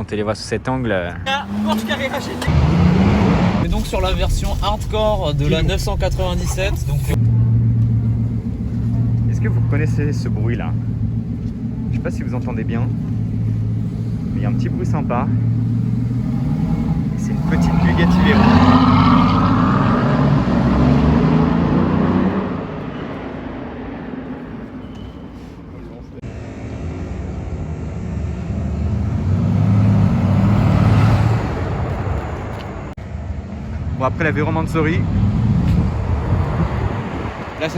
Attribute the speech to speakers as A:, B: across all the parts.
A: quand tu les vois sous cet angle.
B: Porsche Carrera GT. Et donc sur la version hardcore de la 997. Donc...
A: Est-ce que vous connaissez ce bruit là? Je sais pas si vous entendez bien, mais il y a un petit bruit sympa. C'est une petite Bugatti Veyron. Bon, après la Veyron Mansory, la 16.4.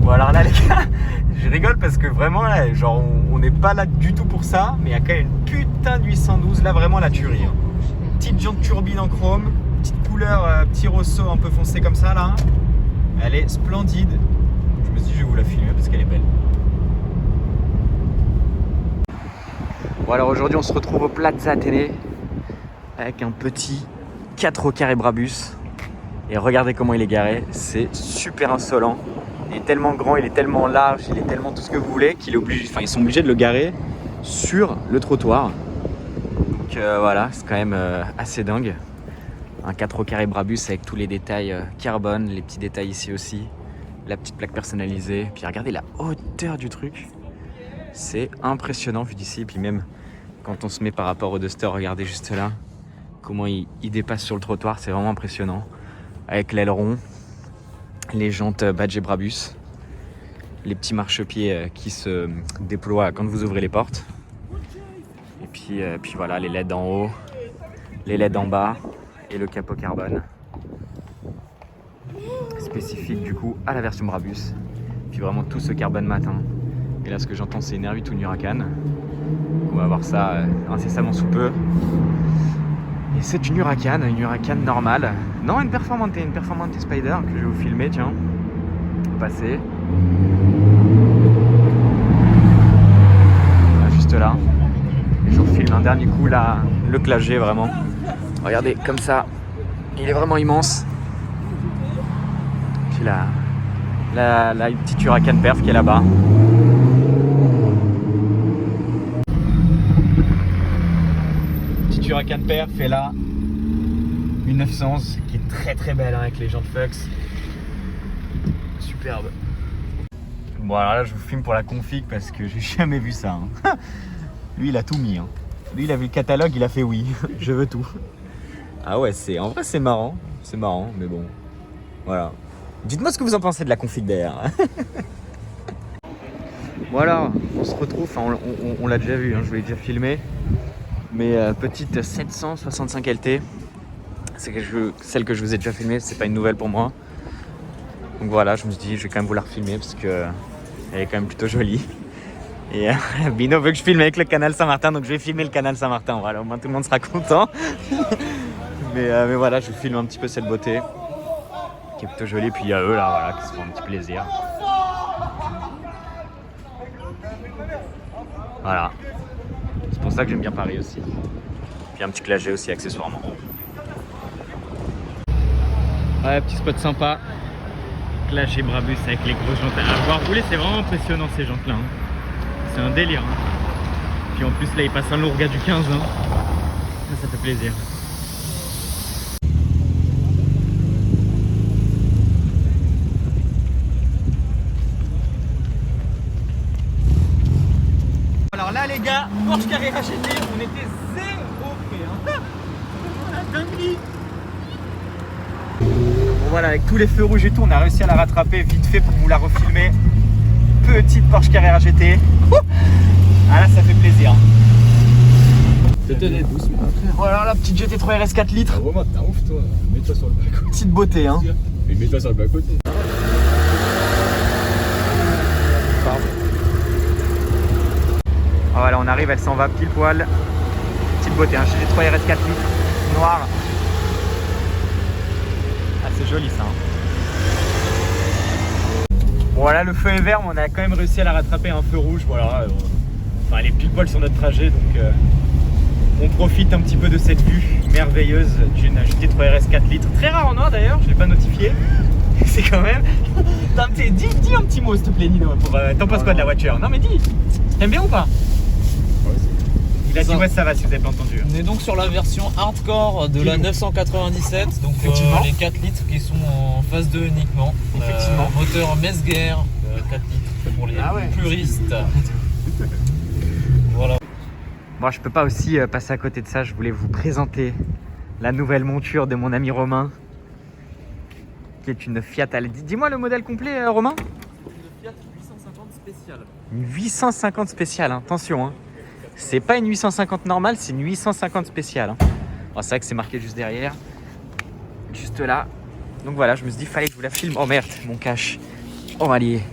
A: Bon alors là les gars, je rigole parce que vraiment là, genre on n'est pas là du tout pour ça, mais il y a quand même une putain de 812 là, vraiment la tuerie. Hein. Petite jante turbine en chrome, petite couleur petit rosso un peu foncé comme ça là. Elle est splendide. Je me suis dit je vais vous la filmer parce qu'elle est belle. Bon alors aujourd'hui on se retrouve au Plaza Athénée avec un petit 4 carré Brabus. Et regardez comment il est garé, c'est super insolent. Il est tellement grand, il est tellement large, il est tellement tout ce que vous voulez qu'ils ils sont obligés de le garer sur le trottoir. Donc voilà, c'est quand même assez dingue. Un 4 carré Brabus avec tous les détails carbone, les petits détails ici aussi, la petite plaque personnalisée. Puis regardez la hauteur du truc, c'est impressionnant vu d'ici. Puis même quand on se met par rapport au Duster, regardez juste là, comment il dépasse sur le trottoir, c'est vraiment impressionnant. Avec l'aileron, les jantes badge et Brabus, les petits marchepieds qui se déploient quand vous ouvrez les portes. Et puis voilà, les LED en haut, les LED en bas et le capot carbone. Spécifique du coup à la version Brabus. Puis vraiment tout ce carbone matin. Et là ce que j'entends c'est une R8 ou une Huracan. On va voir ça incessamment sous peu. Et c'est une Huracan normale. Non, une Performante Spider que je vais vous filmer, tiens. Passer. Voilà, juste là. Et je vous filme un dernier coup là, le Classe G vraiment. Regardez, comme ça, il est vraiment immense. Puis là, une petite Huracan Perf qui est là-bas. Huracan Perf est là, une 911 qui est très très belle hein, avec les jantes Fux, superbe. Bon alors là je vous filme pour la config parce que j'ai jamais vu ça. Hein. Lui il a tout mis. Hein. Lui il a vu le catalogue, il a fait oui, je veux tout. Ah ouais en vrai c'est marrant, mais bon, voilà. Dites-moi ce que vous en pensez de la config d'ailleurs. Bon alors on se retrouve, enfin, on l'a déjà vu, hein, je vous l'ai déjà filmé. Mais petite 765 LT, c'est celle que je vous ai déjà filmée, c'est pas une nouvelle pour moi. Donc voilà, je me suis dit je vais quand même vous la refilmer parce que elle est quand même plutôt jolie. Et Bino veut que je filme avec le canal Saint-Martin, donc je vais filmer le canal Saint-Martin. Voilà, au moins tout le monde sera content. mais voilà, je vous filme un petit peu cette beauté qui est plutôt jolie. Puis il y a eux là, voilà, qui se font un petit plaisir. Voilà. C'est pour ça que j'aime bien Paris aussi. Puis un petit Classe G aussi accessoirement. Ouais, petit spot sympa. Classe G Brabus avec les grosses jantes. À voir rouler, c'est vraiment impressionnant ces jantes là. Hein. C'est un délire. Hein. Puis en plus là il passe un lourd gars du 15. Hein. Ça fait plaisir. Alors là les gars, Porsche Carrera GT, on était zéro près. Hein. La dinguerie. Bon voilà, avec tous les feux rouges et tout, on a réussi à la rattraper vite fait pour vous la refilmer. Petite Porsche Carrera GT. Ah là ça fait plaisir.
C: Tenez doucement.
A: Voilà la petite GT3 RS 4 litres.
C: Ah, vraiment, t'es un ouf toi. Mets-toi sur le bas-côté.
A: Petite beauté hein.
C: Mais mets-toi sur le bas-côté.
A: Voilà, on arrive, elle s'en va pile poil. Petite beauté, hein, GT3 RS 4 litres, noir. Ah, c'est joli ça. Hein. Bon, Voilà, le feu est vert, mais on a quand même réussi à la rattraper à un feu rouge. Voilà, enfin, elle est pile poil sur notre trajet, donc on profite un petit peu de cette vue merveilleuse d'une GT 3RS 4 litres. Très rare en noir d'ailleurs, je ne l'ai pas notifié. C'est quand même. Dis un petit mot s'il te plaît, Nino. T'en penses quoi de la voiture? Non, mais dis, t'aimes bien ou pas? Il a dit ouais, ça va si vous avez pas entendu.
B: On est donc sur la version hardcore de la 997, donc les 4 litres qui sont en phase 2 uniquement.
A: Effectivement.
B: Moteur Messger 4 litres pour les puristes. Voilà.
A: Bon, je peux pas aussi passer à côté de ça. Je voulais vous présenter la nouvelle monture de mon ami Romain, qui est une Fiat. Dis-moi le modèle complet, Romain.
B: Une Fiat 850 spéciale.
A: Une 850 spéciale, hein. Attention. Hein. C'est pas une 850 normale, c'est une 850 spéciale. Hein. Bon, c'est vrai que c'est marqué juste derrière, juste là. Donc voilà, je me suis dit fallait que je vous la filme. Oh merde, mon cache. On va lier.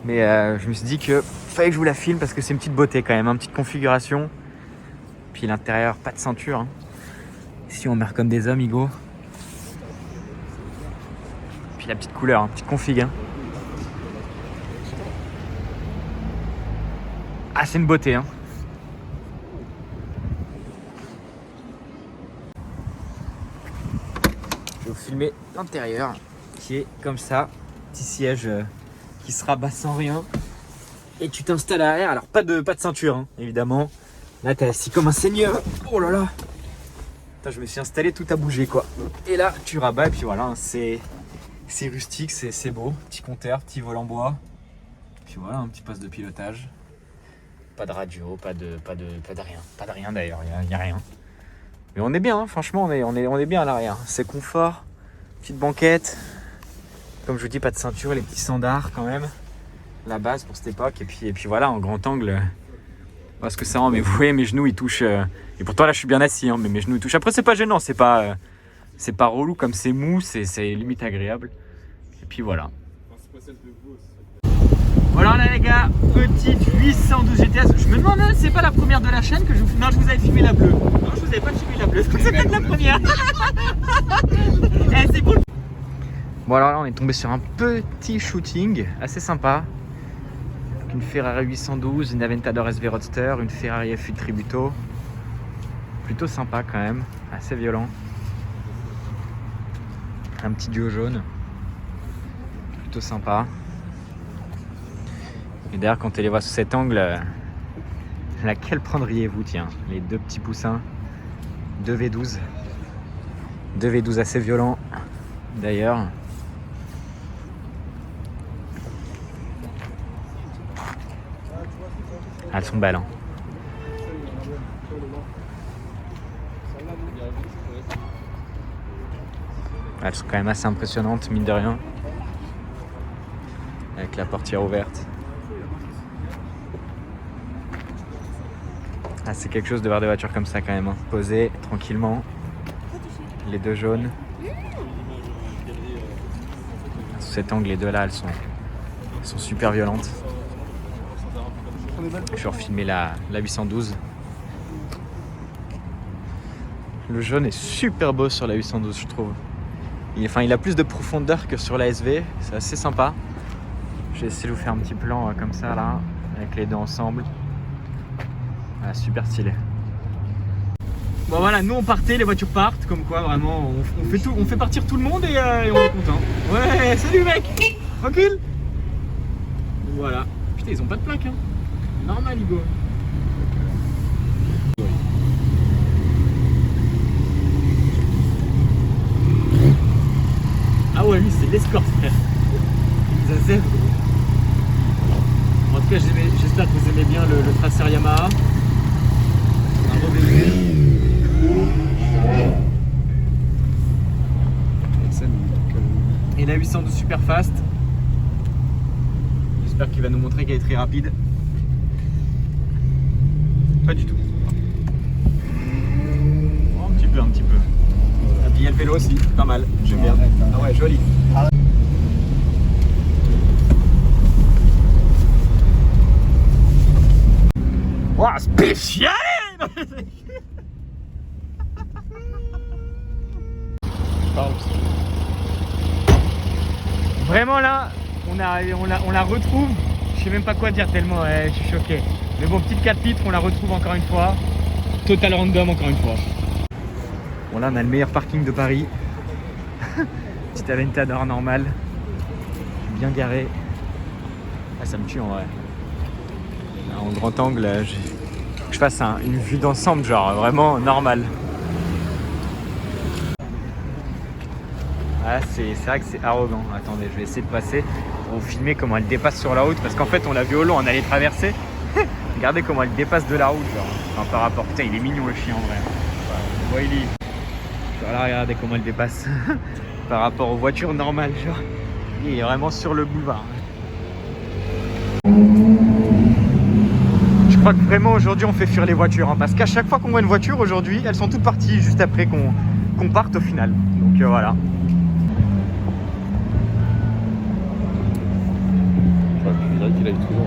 A: Mais je me suis dit que fallait que je vous la filme parce que c'est une petite beauté quand même, une petite configuration. Puis l'intérieur, pas de ceinture. Hein. Ici, on meurt comme des hommes, Igo. Puis la petite couleur, hein, petite config. Hein. Ah, c'est une beauté. Hein. Je vais vous filmer l'intérieur qui est comme ça. Petit siège qui se rabat sans rien. Et tu t'installes à l'arrière. Alors, pas de ceinture, hein, évidemment. Là, t'es assis comme un seigneur. Oh là là. Putain, je me suis installé, tout a bougé quoi. Et là, tu rabats et puis voilà, hein, c'est rustique, c'est beau. Petit compteur, petit volant bois. Puis voilà, un petit poste de pilotage. Pas de radio, pas de rien. Pas de rien d'ailleurs, il n'y a rien. Mais on est bien, hein, franchement, on est bien à l'arrière. C'est confort, petite banquette. Comme je vous dis, pas de ceinture, les petits standards quand même. La base pour cette époque. Et puis voilà, en grand angle. Parce que ça rend, mais vous voyez, mes genoux ils touchent. Et pourtant là, je suis bien assis, hein, mais mes genoux ils touchent. Après, c'est pas gênant, c'est pas relou comme c'est mou, c'est limite agréable. Et puis voilà. Voilà là les gars, petite 812 GTS. Je me demande si c'est pas la première de la chaîne que je vous filme. Non, je vous avais filmé la bleue. Non, je vous avais pas filmé la bleue. C'est peut-être la première. C'est cool. Bon alors là, on est tombé sur un petit shooting assez sympa. Une Ferrari 812, une Aventador SV Roadster, une Ferrari F8 Tributo. Plutôt sympa quand même, assez violent. Un petit duo jaune. Plutôt sympa. Et d'ailleurs, quand on les voit sous cet angle, laquelle prendriez-vous? Tiens, les deux petits poussins. 2 V12. 2 V12 assez violents d'ailleurs. Elles sont belles. Hein. Elles sont quand même assez impressionnantes, mine de rien. Avec la portière ouverte. Ah, c'est quelque chose de voir des voitures comme ça quand même. Hein. Posées tranquillement. Les deux jaunes. Sous cet angle, les deux là, elles sont super violentes. Je vais refilmer la 812. Le jaune est super beau sur la 812, je trouve. Il a plus de profondeur que sur la SV, c'est assez sympa. Je vais essayer de vous faire un petit plan comme ça là, avec les deux ensemble. Ah, super stylé. Bon voilà, nous on partait, les voitures partent, comme quoi vraiment on fait partir tout le monde et on est content. Ouais, salut mec, tranquille. Voilà. Putain, ils ont pas de plaque hein. Normal, Igo. Ah ouais, lui c'est l'escorte, frère. Ça zèbre. En tout cas, j'espère que vous aimez bien le traceur Yamaha. Un beau bébé. Et la 812 super fast. J'espère qu'il va nous montrer qu'elle est très rapide. Pas du tout. Oh, un petit peu. Et puis il y a le vélo aussi, pas mal. J'aime bien. Ah ouais, joli. Wow, spécial. Vraiment là,
D: on la retrouve. Je sais même pas quoi dire tellement je suis choqué. Mais bon, petite 4 litres, on la retrouve encore une fois. Total random encore une fois. Bon là on a le meilleur parking de Paris. Petite Aventador normale. Bien garé. Ah, ça me tue en vrai. Là, en grand angle, faut que je fasse une vue d'ensemble, genre vraiment normale. Ah, c'est vrai que c'est arrogant. Attendez, je vais essayer de passer pour vous filmer comment elle dépasse sur la route. Parce qu'en fait, on l'a vu au long, on allait traverser. Regardez comment elle dépasse de la route, genre. Enfin, par rapport. Putain, il est mignon le chien en vrai. Voilà, il est. Voilà, regardez comment elle dépasse par rapport aux voitures normales, genre. Il est vraiment sur le boulevard. Je crois que vraiment aujourd'hui on fait fuir les voitures, hein, parce qu'à chaque fois qu'on voit une voiture aujourd'hui, elles sont toutes parties juste après qu'on parte au final. Donc voilà.
C: Je dirais qu'il aille toujours.